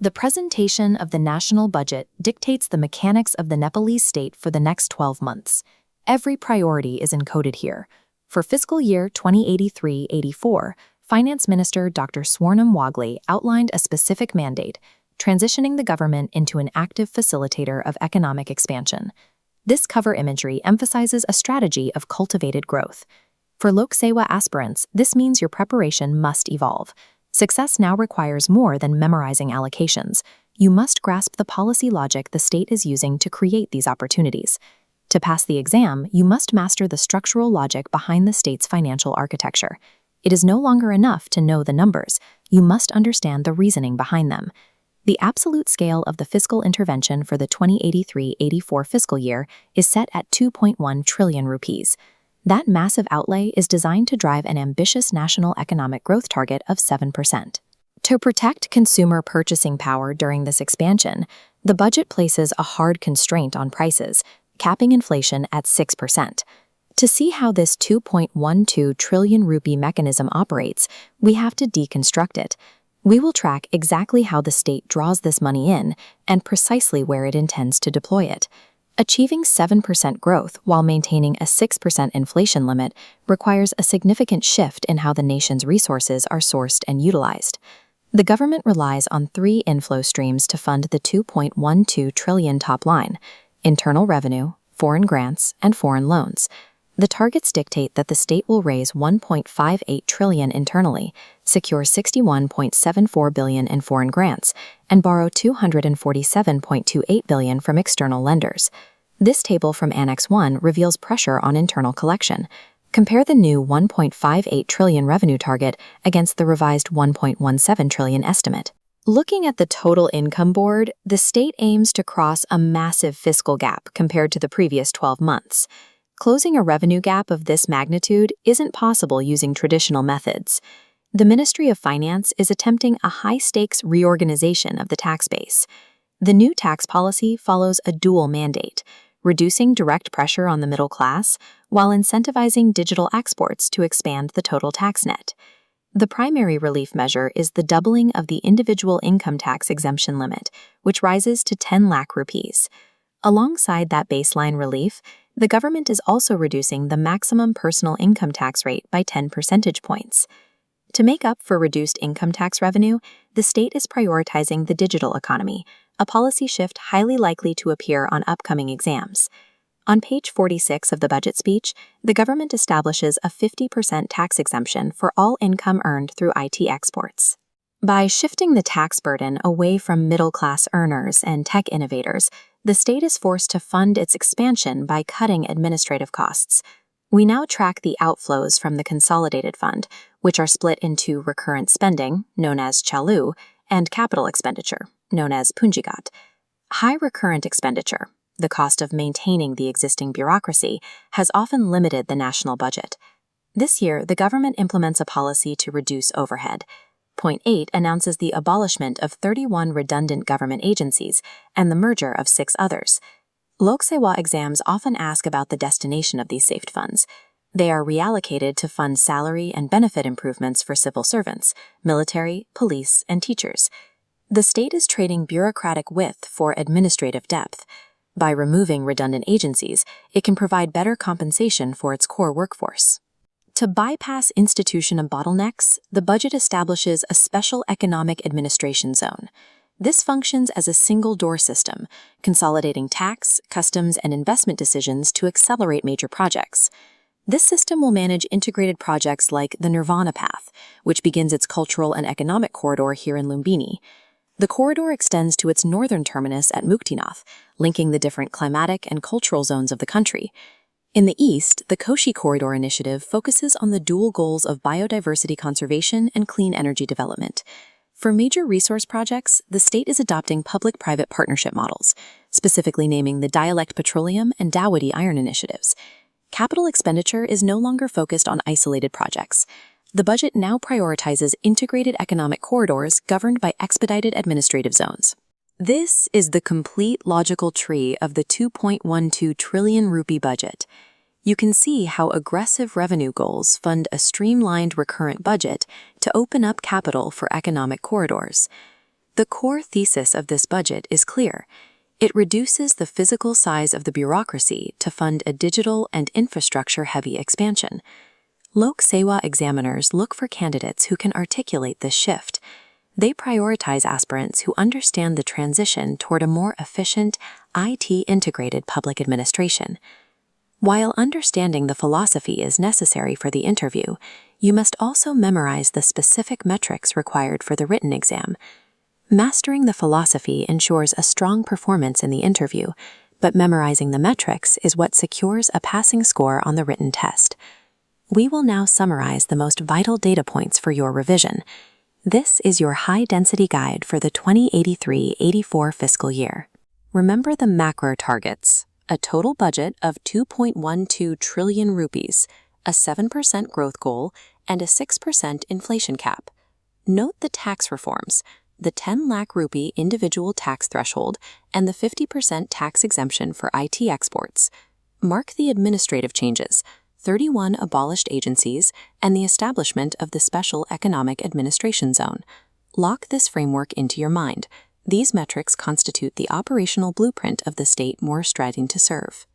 The presentation of the national budget dictates the mechanics of the Nepalese state for the next 12 months. Every priority is encoded here. For fiscal year 2083-84, Finance Minister Dr. Swarnam Wagley outlined a specific mandate, transitioning the government into an active facilitator of economic expansion. This cover imagery emphasizes a strategy of cultivated growth. For Loksewa aspirants, this means your preparation must evolve. Success now requires more than memorizing allocations. You must grasp the policy logic the state is using to create these opportunities. To pass the exam, you must master the structural logic behind the state's financial architecture. It is no longer enough to know the numbers. You must understand the reasoning behind them. The absolute scale of the fiscal intervention for the 2083-84 fiscal year is set at 2.1 trillion rupees. That massive outlay is designed to drive an ambitious national economic growth target of 7%. To protect consumer purchasing power during this expansion, the budget places a hard constraint on prices, capping inflation at 6%. To see how this 2.12 trillion rupee mechanism operates, we have to deconstruct it. We will track exactly how the state draws this money in and precisely where it intends to deploy it. Achieving 7% growth while maintaining a 6% inflation limit requires a significant shift in how the nation's resources are sourced and utilized. The government relies on three inflow streams to fund the 2.12 trillion top line: internal revenue, foreign grants, and foreign loans. The targets dictate that the state will raise 1.58 trillion internally, secure 61.74 billion in foreign grants, and borrow 247.28 billion from external lenders. This table from Annex 1 reveals pressure on internal collection. Compare the new 1.58 trillion revenue target against the revised 1.17 trillion estimate. Looking at the total income board, the state aims to cross a massive fiscal gap compared to the previous 12 months. Closing a revenue gap of this magnitude isn't possible using traditional methods. The Ministry of Finance is attempting a high-stakes reorganization of the tax base. The new tax policy follows a dual mandate, reducing direct pressure on the middle class while incentivizing digital exports to expand the total tax net. The primary relief measure is the doubling of the individual income tax exemption limit, which rises to 10 lakh rupees. Alongside that baseline relief, the government is also reducing the maximum personal income tax rate by 10 percentage points. To make up for reduced income tax revenue, the state is prioritizing the digital economy, a policy shift highly likely to appear on upcoming exams. On page 46 of the budget speech, the government establishes a 50% tax exemption for all income earned through IT exports. By shifting the tax burden away from middle-class earners and tech innovators, the state is forced to fund its expansion by cutting administrative costs. We now track the outflows from the Consolidated Fund, which are split into recurrent spending, known as chalu, and capital expenditure, known as punjigat. High recurrent expenditure, the cost of maintaining the existing bureaucracy, has often limited the national budget. This year, the government implements a policy to reduce overhead. Point 8 announces the abolishment of 31 redundant government agencies and the merger of 6 others. Loksewa exams often ask about the destination of these saved funds. They are reallocated to fund salary and benefit improvements for civil servants, military, police, and teachers. The state is trading bureaucratic width for administrative depth. By removing redundant agencies, it can provide better compensation for its core workforce. To bypass institutional bottlenecks, the budget establishes a special economic administration zone. This functions as a single-door system, consolidating tax, customs, and investment decisions to accelerate major projects. This system will manage integrated projects like the Nirvana Path, which begins its cultural and economic corridor here in Lumbini. The corridor extends to its northern terminus at Muktinath, linking the different climatic and cultural zones of the country. In the east, the Koshi Corridor Initiative focuses on the dual goals of biodiversity conservation and clean energy development. For major resource projects, the state is adopting public-private partnership models, specifically naming the Dialect Petroleum and Dawadi Iron initiatives. Capital expenditure is no longer focused on isolated projects. The budget now prioritizes integrated economic corridors governed by expedited administrative zones. This is the complete logical tree of the 2.12 trillion rupee budget. You can see how aggressive revenue goals fund a streamlined recurrent budget to open up capital for economic corridors. The core thesis of this budget is clear. It reduces the physical size of the bureaucracy to fund a digital and infrastructure-heavy expansion. Loksewa examiners look for candidates who can articulate this shift. They prioritize aspirants who understand the transition toward a more efficient, IT-integrated public administration. While understanding the philosophy is necessary for the interview, you must also memorize the specific metrics required for the written exam. Mastering the philosophy ensures a strong performance in the interview, but memorizing the metrics is what secures a passing score on the written test. We will now summarize the most vital data points for your revision. This is your high-density guide for the 2083-84 fiscal year. Remember the macro targets: a total budget of 2.12 trillion rupees, a 7% growth goal, and a 6% inflation cap. Note the tax reforms: the 10 lakh rupee individual tax threshold and the 50% tax exemption for IT exports. Mark the administrative changes: 31 abolished agencies and the establishment of the Special Economic Administration Zone. Lock this framework into your mind. These metrics constitute the operational blueprint of the state more striving to serve.